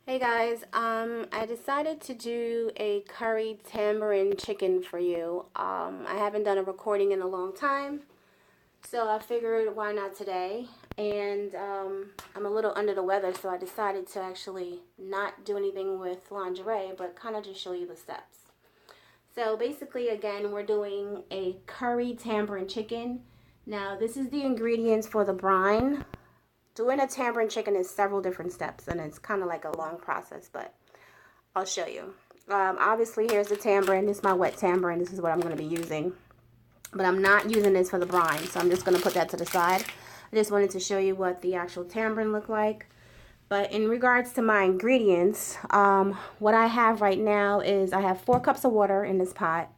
Hey guys, I decided to do a curry tamarind chicken for you. I haven't done a recording in a long time, so I figured why not today. And I'm a little under the weather, so I decided to actually not do anything with lingerie, but kind of just show you the steps. So basically, again, we're doing a curry tamarind chicken. Now, this is the ingredients for the brine. Doing a tamarind chicken is several different steps, and it's kind of like a long process, but I'll show you. Obviously, here's the tamarind. This is my wet tamarind. This is what I'm going to be using. But I'm not using this for the brine, so I'm just going to put that to the side. I just wanted to show you what the actual tamarind looked like. But in regards to my ingredients, what I have right now is I have 4 cups of water in this pot.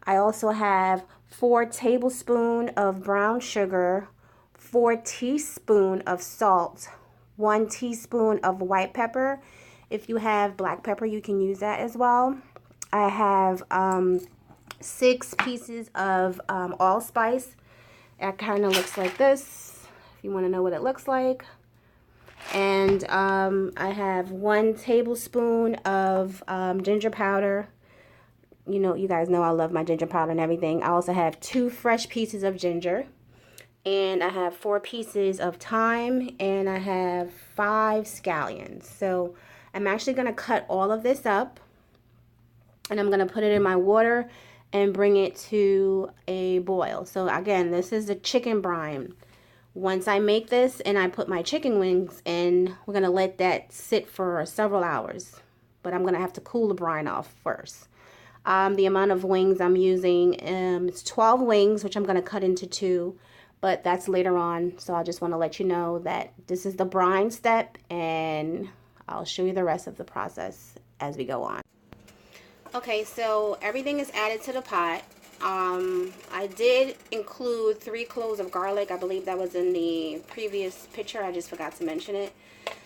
I also have 4 tablespoons of brown sugar, 4 teaspoons of salt, 1 teaspoon of white pepper. If you have black pepper, you can use that as well. I have 6 pieces of allspice. It kind of looks like this, if you want to know what it looks like. And I have 1 tablespoon of ginger powder. You know, you guys know I love my ginger powder and everything. I also have 2 fresh pieces of ginger. And I have 4 pieces of thyme. And I have 5 scallions. So I'm actually going to cut all of this up. And I'm going to put it in my water and bring it to a boil. So again, this is the chicken brine. Once I make this and I put my chicken wings in, we're going to let that sit for several hours. But I'm going to have to cool the brine off first. The amount of wings I'm using, it's 12 wings, which I'm going to cut into 2. But that's later on. So I just want to let you know that this is the brine step. And I'll show you the rest of the process as we go on. Okay, so everything is added to the pot. I did include 3 cloves of garlic. I believe that was in the previous picture. I just forgot to mention it.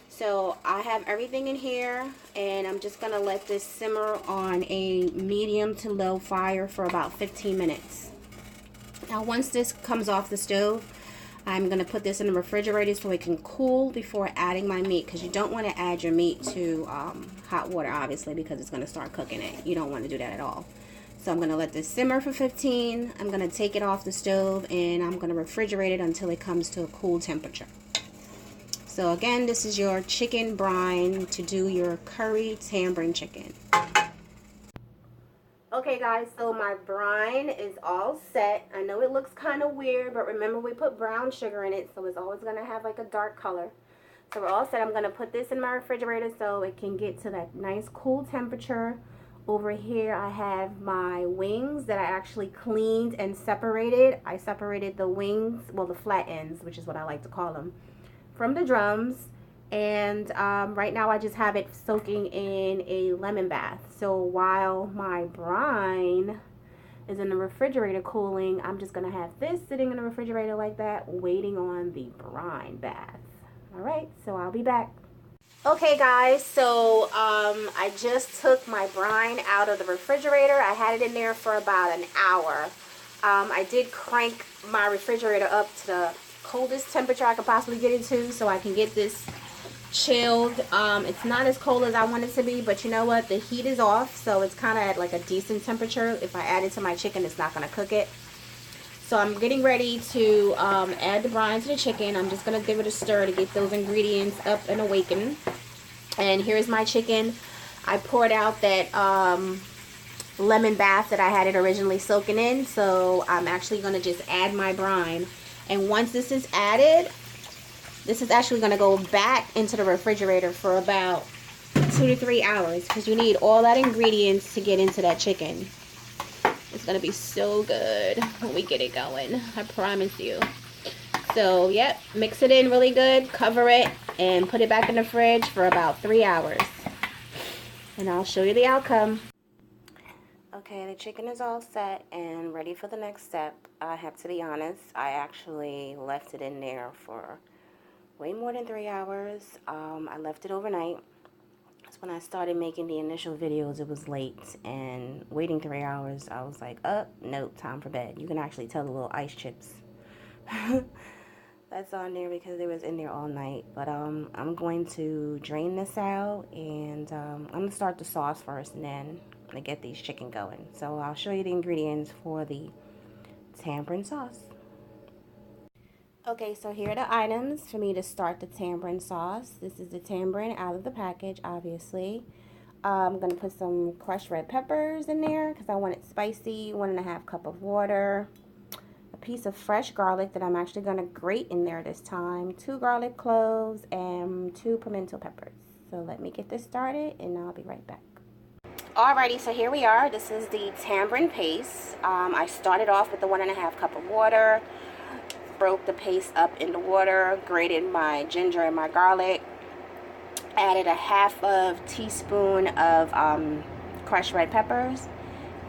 So I have everything in here, and I'm just going to let this simmer on a medium to low fire for about 15 minutes. Now once this comes off the stove, I'm going to put this in the refrigerator so it can cool before adding my meat, because you don't want to add your meat to hot water, obviously, because it's going to start cooking it. You don't want to do that at all. So I'm going to let this simmer for 15. I'm going to take it off the stove and I'm going to refrigerate it until it comes to a cool temperature. So again, this is your chicken brine to do your curry tamarind chicken. Okay guys, so my brine is all set. I know it looks kind of weird, but remember we put brown sugar in it, so it's always going to have like a dark color. So we're all set. I'm going to put this in my refrigerator so it can get to that nice cool temperature. Over here I have my wings that I actually cleaned and separated. I separated the wings, well, the flat ends, which is what I like to call them, from the drums. And right now I just have it soaking in a lemon bath. So while my brine is in the refrigerator cooling, I'm just going to have this sitting in the refrigerator like that, waiting on the brine bath. Alright, so I'll be back. Okay guys, so I just took my brine out of the refrigerator. I had it in there for about an hour. I did crank my refrigerator up to the coldest temperature I could possibly get it to so I can get this chilled. It's not as cold as I want it to be, but you know what? The heat is off, so it's kind of at like a decent temperature. If I add it to my chicken, it's not going to cook it. So I'm getting ready to add the brine to the chicken. I'm just going to give it a stir to get those ingredients up and awakened. And here's my chicken. I poured out that lemon bath that I had it originally soaking in. So I'm actually going to just add my brine. And once this is added, this is actually going to go back into the refrigerator for about 2 to 3 hours. Because you need all that ingredients to get into that chicken. It's going to be so good when we get it going. I promise you. So, yep. Mix it in really good. Cover it. And put it back in the fridge for about 3 hours. And I'll show you the outcome. Okay, the chicken is all set and ready for the next step. I have to be honest. I actually left it in there for way more than 3 hours. I left it overnight. When I started making the initial videos, it was late, and waiting 3 hours, I was like, nope, time for bed. You can actually tell the little ice chips. that's on there because it was in there all night. But I'm going to drain this out, and I'm going to start the sauce first, and then I'm going to get these chicken going. So I'll show you the ingredients for the tamarind sauce. Okay, so here are the items for me to start the tamarind sauce. This is the tamarind out of the package, obviously. I'm going to put some crushed red peppers in there because I want it spicy. 1.5 cups of water. A piece of fresh garlic that I'm actually going to grate in there this time. 2 garlic cloves and 2 pimento peppers. So let me get this started and I'll be right back. Alrighty, so here we are. This is the tamarind paste. I started off with the 1.5 cups of water. Broke the paste up in the water. Grated my ginger and my garlic. Added a 1/2 teaspoon of crushed red peppers,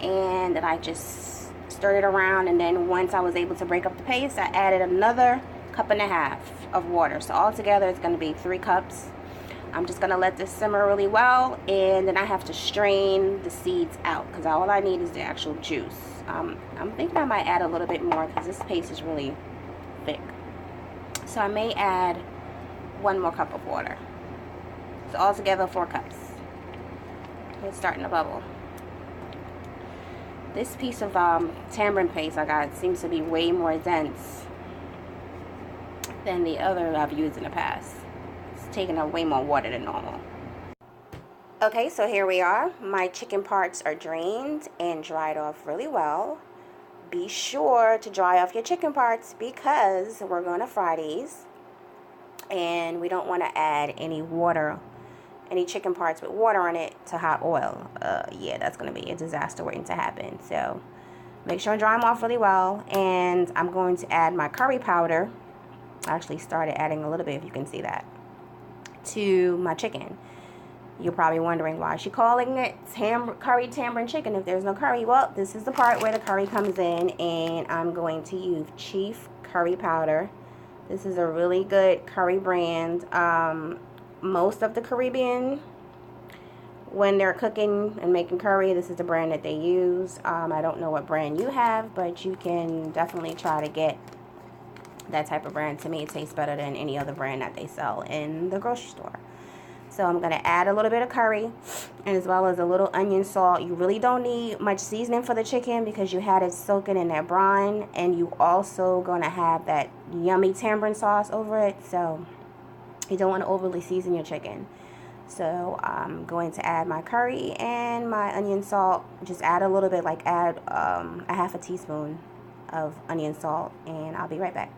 and then I just stirred it around, and then once I was able to break up the paste, I added another 1.5 cups of water. So altogether it's going to be 3 cups. I'm just going to let this simmer really well, and then I have to strain the seeds out because all I need is the actual juice. I'm thinking I might add a little bit more because this paste is really thick. So I may add 1 more cup of water. So altogether 4 cups. It's starting to bubble. This piece of tamarind paste I got seems to be way more dense than the other I've used in the past. It's taking up way more water than normal. Okay, so here we are. My chicken parts are drained and dried off really well. Be sure to dry off your chicken parts because we're going to fry these. And we don't want to add any chicken parts with water on it to hot oil. Yeah, that's going to be a disaster waiting to happen. So make sure and dry them off really well. And I'm going to add my curry powder. I actually started adding a little bit, if you can see that, to my chicken. You're probably wondering why she's calling it curry tamarind chicken if there's no curry. Well, this is the part where the curry comes in, and I'm going to use Chief curry powder. This is a really good curry brand. Most of the Caribbean, when they're cooking and making curry, this is the brand that they use. I don't know what brand you have, but you can definitely try to get that type of brand. To me, it tastes better than any other brand that they sell in the grocery store. So I'm going to add a little bit of curry, and as well as a little onion salt. You really don't need much seasoning for the chicken because you had it soaking in that brine, and you also going to have that yummy tamarind sauce over it. So you don't want to overly season your chicken. So I'm going to add my curry and my onion salt. Just add a little bit, like add a 1/2 teaspoon of onion salt, and I'll be right back.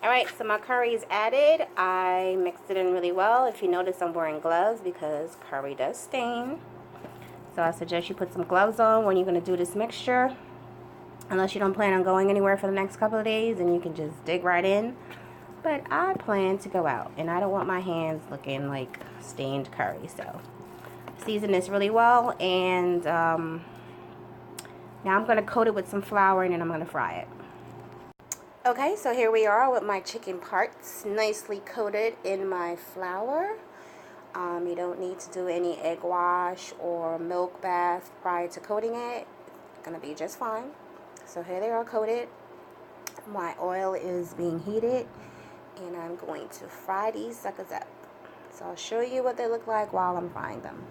Alright, so my curry is added. I mixed it in really well. If you notice, I'm wearing gloves because curry does stain. So I suggest you put some gloves on when you're going to do this mixture. Unless you don't plan on going anywhere for the next couple of days, and you can just dig right in. But I plan to go out, and I don't want my hands looking like stained curry. So season this really well, and now I'm going to coat it with some flour, and then I'm going to fry it. Okay, so here we are with my chicken parts nicely coated in my flour. You don't need to do any egg wash or milk bath prior to coating it. It's going to be just fine. So here they are coated. My oil is being heated, and I'm going to fry these suckers up. So I'll show you what they look like while I'm frying them.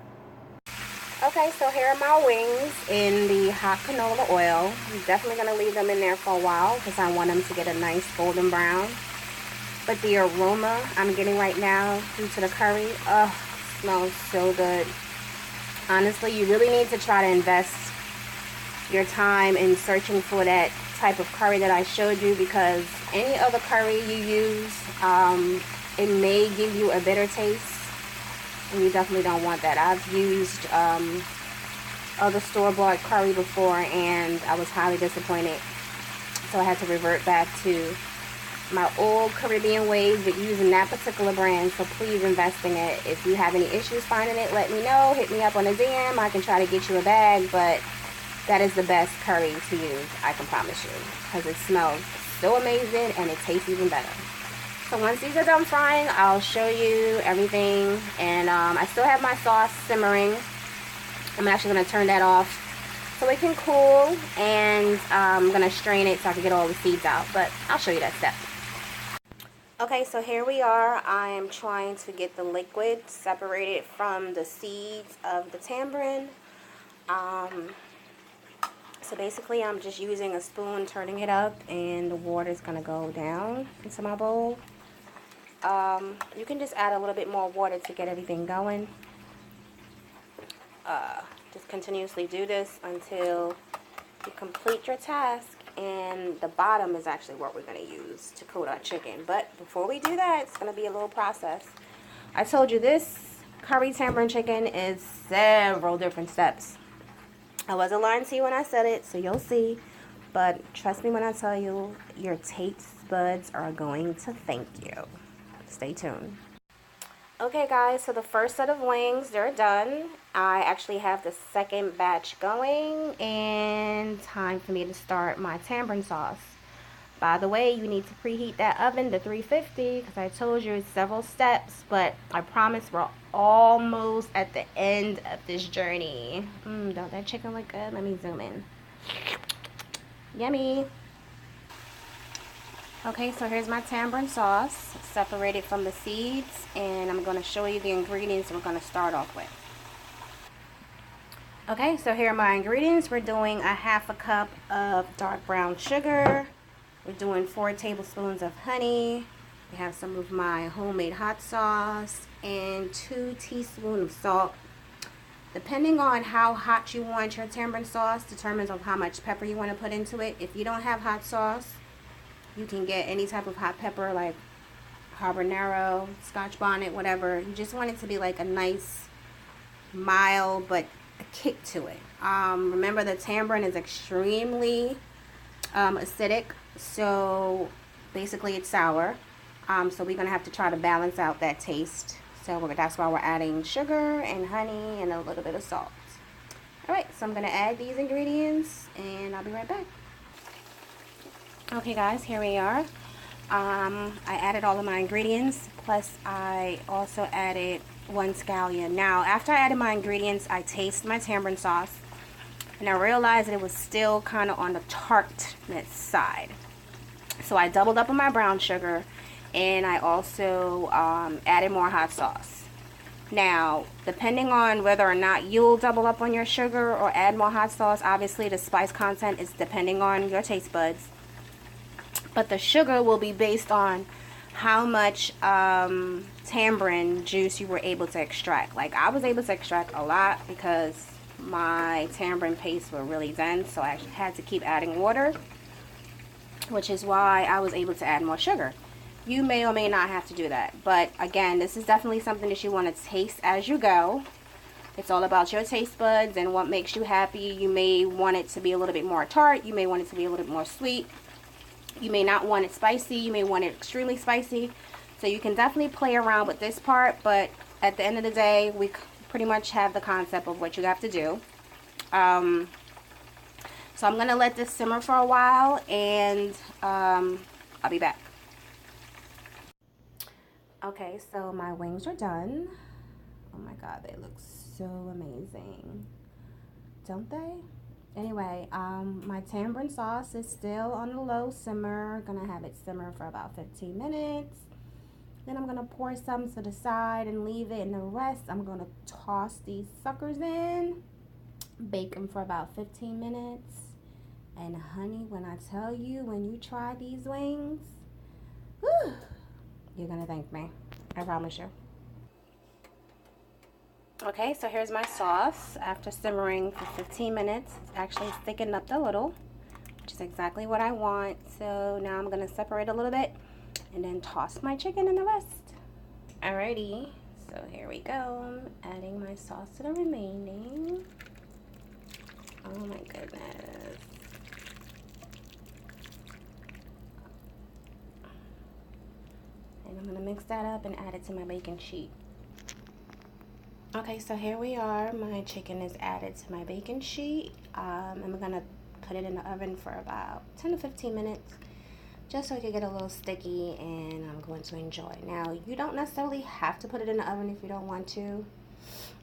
Okay, so here are my wings in the hot canola oil. I'm definitely going to leave them in there for a while because I want them to get a nice golden brown. But the aroma I'm getting right now due to the curry, smells so good. Honestly, you really need to try to invest your time in searching for that type of curry that I showed you, because any other curry you use, it may give you a bitter taste. And you definitely don't want that. I've used other store-bought curry before, and I was highly disappointed. So I had to revert back to my old Caribbean ways with using that particular brand. So please invest in it. If you have any issues finding it, let me know. Hit me up on a DM. I can try to get you a bag, but that is the best curry to use, I can promise you, because it smells so amazing and it tastes even better. So once these are done frying, I'll show you everything. And I still have my sauce simmering. I'm actually going to turn that off so it can cool. And I'm going to strain it so I can get all the seeds out. But I'll show you that step. Okay, so here we are. I am trying to get the liquid separated from the seeds of the tamarind. Um, so basically I'm just using a spoon, turning it up, and the water is going to go down into my bowl. You can just add a little bit more water to get everything going. Just continuously do this until you complete your task, and the bottom is actually what we're going to use to coat our chicken. But before we do that, it's going to be a little process. I told you this curry tamarind chicken is several different steps. I wasn't lying to you when I said it, so you'll see. But trust me when I tell you, your taste buds are going to thank you. Stay tuned. Okay guys, so the first set of wings, they're done. I actually have the second batch going, and time for me to start my tamarind sauce. By the way, you need to preheat that oven to 350 because I told you it's several steps, but I promise we're almost at the end of this journey. Don't that chicken look good? Let me zoom in. Yummy. Okay, so here's my tamarind sauce separated from the seeds, and I'm going to show you the ingredients we're going to start off with. Okay, so here are my ingredients. We're doing a half a cup of dark brown sugar. We're doing 4 tablespoons of honey. We have some of my homemade hot sauce and 2 teaspoons of salt. Depending on how hot you want your tamarind sauce determines on how much pepper you want to put into it. If you don't have hot sauce, you can get any type of hot pepper like habanero, scotch bonnet, whatever. You just want it to be like a nice, mild, but a kick to it. Remember, the tamarind is extremely acidic, so basically it's sour. So we're going to have to try to balance out that taste. So that's why we're adding sugar and honey and a little bit of salt. Alright, so I'm going to add these ingredients and I'll be right back. Okay guys, here we are. I added all of my ingredients, plus I also added 1 scallion. Now, after I added my ingredients, I tasted my tamarind sauce, and I realized that it was still kind of on the tartness side. So I doubled up on my brown sugar, and I also added more hot sauce. Now, depending on whether or not you'll double up on your sugar or add more hot sauce, obviously the spice content is depending on your taste buds. But the sugar will be based on how much tamarind juice you were able to extract. Like, I was able to extract a lot because my tamarind paste were really dense, so I had to keep adding water, which is why I was able to add more sugar. You may or may not have to do that, but again, this is definitely something that you want to taste as you go. It's all about your taste buds and what makes you happy. You may want it to be a little bit more tart, you may want it to be a little bit more sweet. You may not want it spicy, you may want it extremely spicy. So you can definitely play around with this part, but at the end of the day, we pretty much have the concept of what you have to do. So I'm going to let this simmer for a while, and I'll be back. Okay, so my wings are done. Oh my god, they look so amazing. Don't they? Anyway, my tamarind sauce is still on a low simmer. Gonna have it simmer for about 15 minutes. Then I'm gonna pour some to the side and leave it, and the rest I'm gonna toss these suckers in, bake them for about 15 minutes. And honey, when I tell you, when you try these wings, whew, you're gonna thank me. I promise you. Okay, so here's my sauce after simmering for 15 minutes. It's actually thickened up a little, which is exactly what I want. So now I'm going to separate a little bit and then toss my chicken and the rest. Alrighty, so here we go. I'm adding my sauce to the remaining. Oh my goodness. And I'm going to mix that up and add it to my baking sheet. Okay, so here we are. My chicken is added to my baking sheet. I'm gonna put it in the oven for about 10 to 15 minutes, just so it can get a little sticky, and I'm going to enjoy. Now, you don't necessarily have to put it in the oven if you don't want to.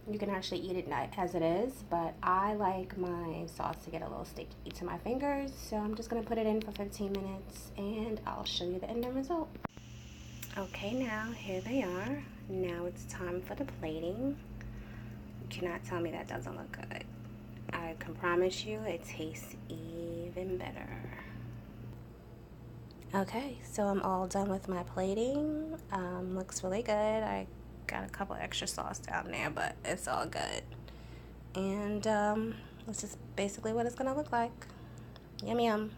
You can actually eat it as it is, but I like my sauce to get a little sticky to my fingers, so I'm just gonna put it in for 15 minutes, and I'll show you the end result. Okay, now here they are. Now it's time for the plating. You cannot tell me that doesn't look good. I can promise you it tastes even better. Okay, so I'm all done with my plating. Looks really good. I got a couple extra sauce down there, but it's all good. And this is basically what it's gonna look like. Yum yum.